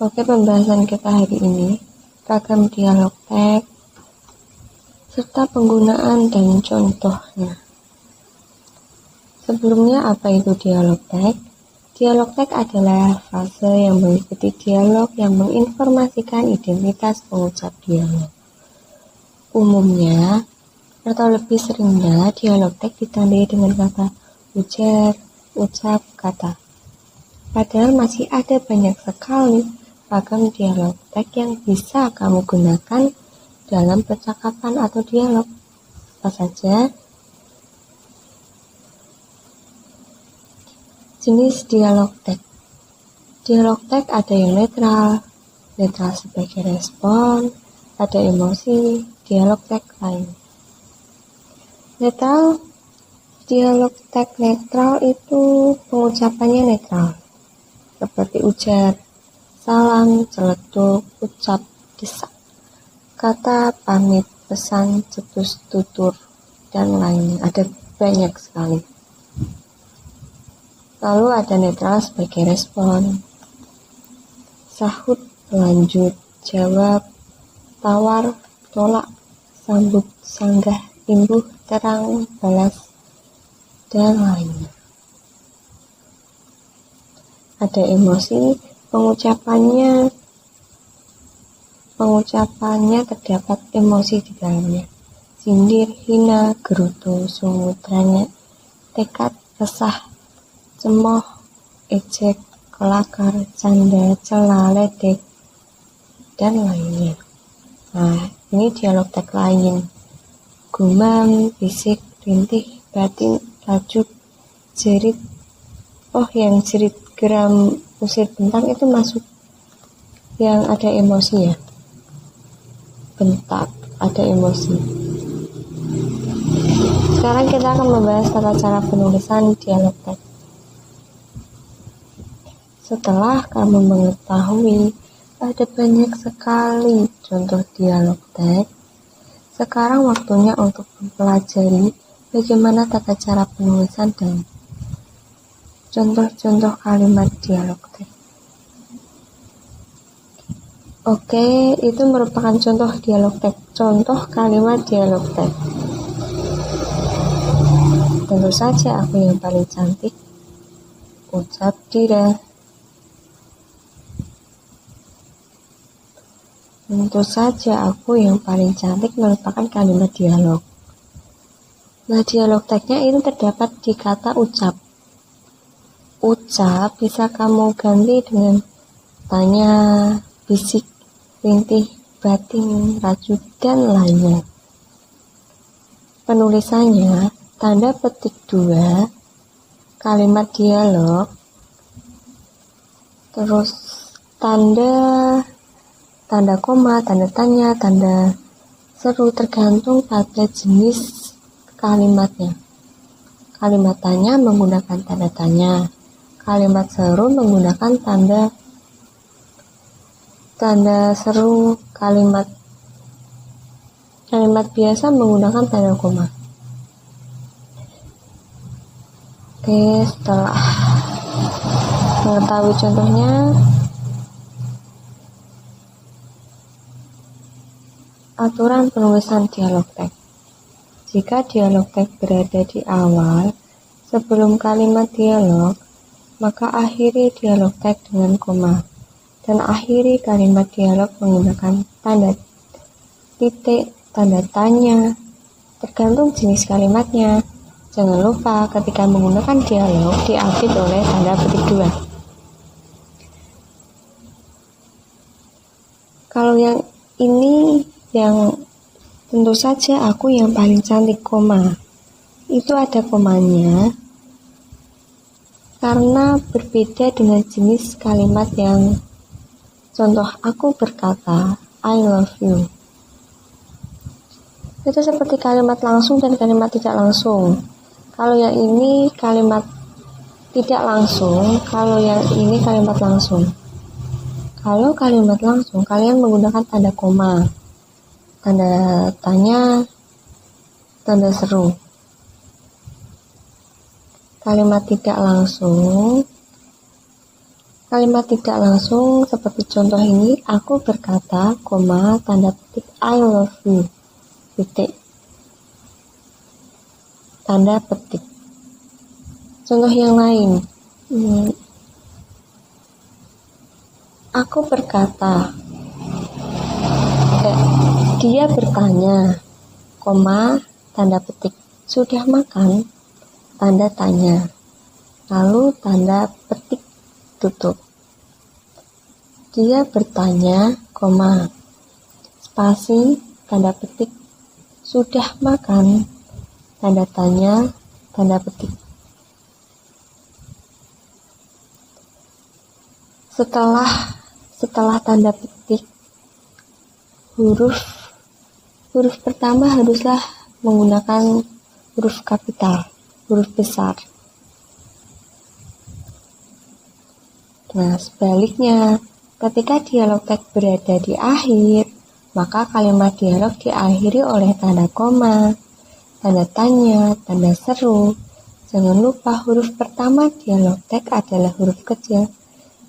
Oke, pembahasan kita hari ini ragam dialog teks serta penggunaan dan contohnya. Sebelumnya, apa itu dialog teks? Dialog teks adalah fase yang mengikuti dialog yang menginformasikan identitas pengucap dialog. Umumnya, atau lebih seringnya, dialog teks ditandai dengan kata ujar, ucap, kata. Padahal masih ada banyak sekali ragam dialog teks yang bisa kamu gunakan dalam percakapan atau dialog. Apa saja? Jenis dialog teks. Dialog teks ada yang netral sebagai respon, ada emosi, dialog teks lain. Netral, dialog teks netral itu pengucapannya netral, seperti ujar, salam, celetuk, ucap, desak, kata, pamit, pesan, cetus, tutur, dan lainnya. Ada banyak sekali. Lalu ada netral sebagai respon, sahut, lanjut, jawab, tawar, tolak, sambut, sanggah, imbuh, terang, balas, dan lainnya. Ada emosi, pengucapannya terdapat emosi di dalamnya. Sindir, hina, gerutu, sungut, ranyek, tekad, resah, cemoh, ejek, kelakar, canda, cela, ledek, dan lainnya. Nah, ini dialog teks lain. Gumam, bisik, rintih, batin, rajuk, jerit. Oh, yang jerit, geram, usir, bentang itu masuk yang ada emosi ya. Bentak, ada emosi. Sekarang kita akan membahas tata cara penulisan dialog teks. Setelah kamu mengetahui ada banyak sekali contoh dialog teks, sekarang waktunya untuk mempelajari bagaimana tata cara penulisan dan contoh-contoh kalimat dialog teks. Oke, itu merupakan contoh dialog teks, contoh kalimat dialog teks. Tentu saja aku yang paling cantik, ucap Dira. Tentu saja aku yang paling cantik merupakan kalimat dialog. Nah, dialog teksnya itu terdapat di kata ucap. Ucap bisa kamu ganti dengan tanya, bisik, rintih, batin, rajuk, dan lainnya. Penulisannya, tanda petik 2, kalimat dialog, terus tanda koma, tanda tanya, tanda seru, tergantung pada jenis kalimatnya. Kalimat tanya menggunakan tanda tanya, kalimat seru menggunakan tanda seru, kalimat biasa menggunakan tanda koma. Oke, setelah mengetahui contohnya, aturan penulisan dialog teks. Jika dialog teks berada di awal sebelum kalimat dialog, maka akhiri dialog teks dengan koma dan akhiri kalimat dialog menggunakan tanda titik, tanda tanya, tergantung jenis kalimatnya. Jangan lupa ketika menggunakan dialog diapit oleh tanda petik 2. Kalau yang ini, yang tentu saja aku yang paling cantik, koma, itu ada komanya karena berbeda dengan jenis kalimat yang contoh aku berkata I love you. Itu seperti kalimat langsung dan kalimat tidak langsung. Kalau yang ini kalimat tidak langsung, kalau yang ini kalimat langsung. Kalau kalimat langsung, kalian menggunakan tanda koma, tanda tanya, tanda seru. Kalimat tidak langsung, Kalimat tidak langsung seperti contoh ini, aku berkata, koma, tanda petik, I love you, titik, tanda petik. Contoh yang lain, aku berkata, dia bertanya, koma, tanda petik, sudah makan, tanda tanya, lalu tanda petik tutup. Dia bertanya, koma, spasi, tanda petik, sudah makan, tanda tanya, tanda petik. Setelah tanda petik, huruf pertama haruslah menggunakan huruf kapital, huruf besar. Nah, sebaliknya, ketika dialog teks berada di akhir, maka kalimat dialog diakhiri oleh tanda koma, tanda tanya, tanda seru. Jangan lupa huruf pertama dialog teks adalah huruf kecil,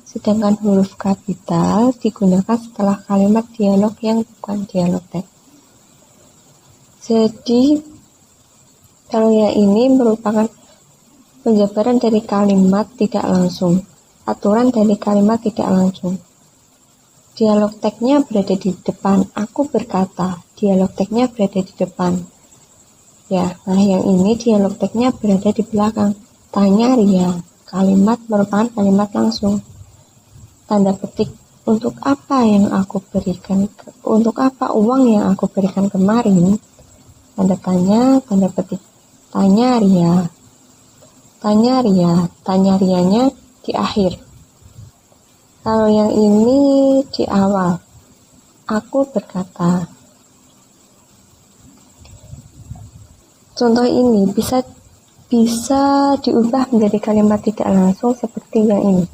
sedangkan huruf kapital digunakan setelah kalimat dialog yang bukan dialog teks. Jadi, kalau yang ini merupakan penjabaran dari kalimat tidak langsung. Aturan dari kalimat tidak langsung. Dialog teksnya berada di depan, aku berkata. Dialog teksnya berada di depan. Ya, nah yang ini dialog teksnya berada di belakang. Tanya Ria, kalimat merupakan kalimat langsung. Tanda petik, untuk apa untuk apa uang yang aku berikan kemarin? Tanda tanya, tanda petik. Tanya Ria. Tanya Rianya di akhir. Kalau yang ini di awal, aku berkata. Contoh ini bisa diubah menjadi kalimat tidak langsung seperti yang ini.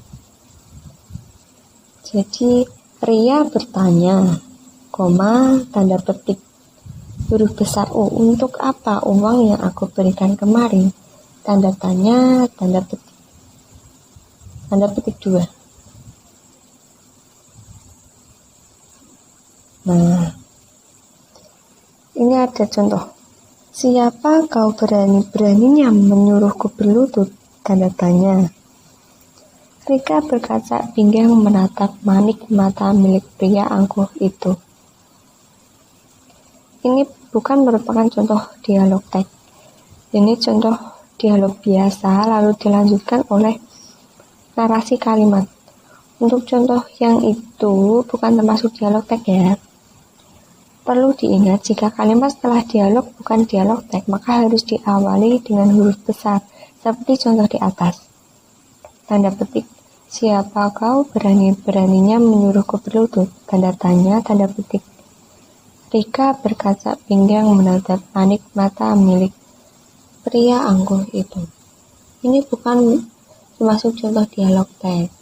Jadi, Ria bertanya, koma, tanda petik, huruf besar U, untuk apa uang yang aku berikan kemarin? Tanda tanya, tanda petik 2. Nah, ini ada contoh. Siapa kau berani-beraninya menyuruhku berlutut? Tanda tanya. Rika berkaca pinggang menatap manik mata milik pria angkuh itu. Ini bukan merupakan contoh dialog teks. Ini contoh dialog biasa lalu dilanjutkan oleh narasi kalimat. Untuk contoh yang itu bukan termasuk dialog teks ya. Perlu diingat jika kalimat setelah dialog bukan dialog teks, maka harus diawali dengan huruf besar, seperti contoh di atas. Tanda petik, siapa kau berani-beraninya menyuruhku berlutut? Tanda tanya, tanda petik. Rika berkaca pinggang menatap panik mata milik pria angkuh itu. Ini bukan termasuk contoh dialog teks.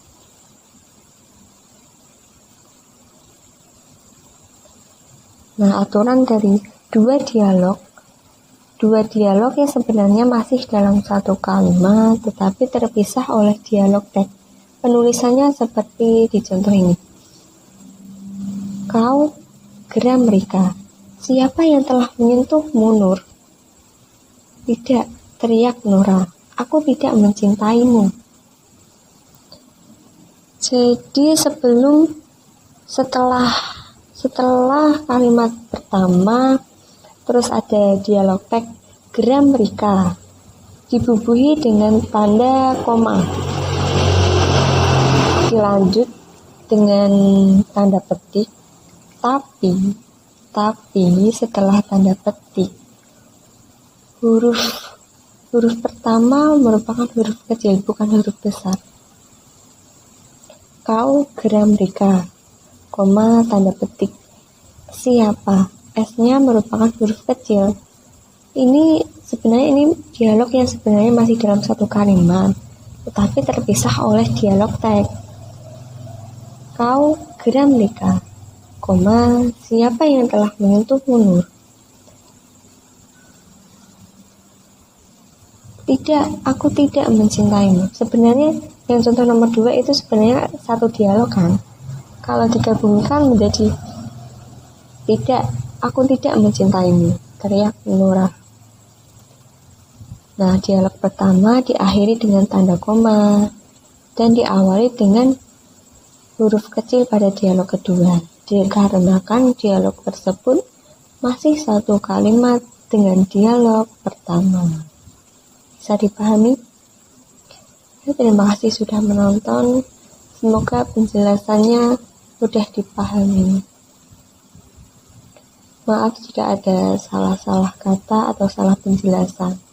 Nah, aturan dari dua dialog yang sebenarnya masih dalam satu kalimat, tetapi terpisah oleh dialog teks. Penulisannya seperti di contoh ini. Kau, geram Rika. Siapa yang telah menyentuhmu, Nur? Tidak, teriak Nora. Aku tidak mencintaimu. Jadi setelah kalimat pertama, terus ada dialog teks geram Rika, dibubuhi dengan tanda koma, dilanjut dengan tanda petik, tapi setelah tanda petik, huruf pertama merupakan huruf kecil, bukan huruf besar. Kau geram Rika, koma, tanda petik, siapa? S-nya merupakan huruf kecil. Ini dialog yang sebenarnya masih dalam satu kalimat, tetapi terpisah oleh dialog teks. Kau geram Rika, koma, siapa yang telah menyentuhmu, Nur? Tidak, aku tidak mencintaimu. Sebenarnya Yang contoh nomor 2 itu sebenarnya satu dialog kan. Kalau digabungkan menjadi tidak, aku tidak mencintaimu, teriak Nora. Nah, dialog pertama diakhiri dengan tanda koma dan diawali dengan huruf kecil pada dialog kedua, dikarenakan dialog tersebut masih satu kalimat dengan dialog pertama. Bisa dipahami? Terima kasih sudah menonton. Semoga penjelasannya mudah dipahami. Maaf jika ada salah-salah kata atau salah penjelasan.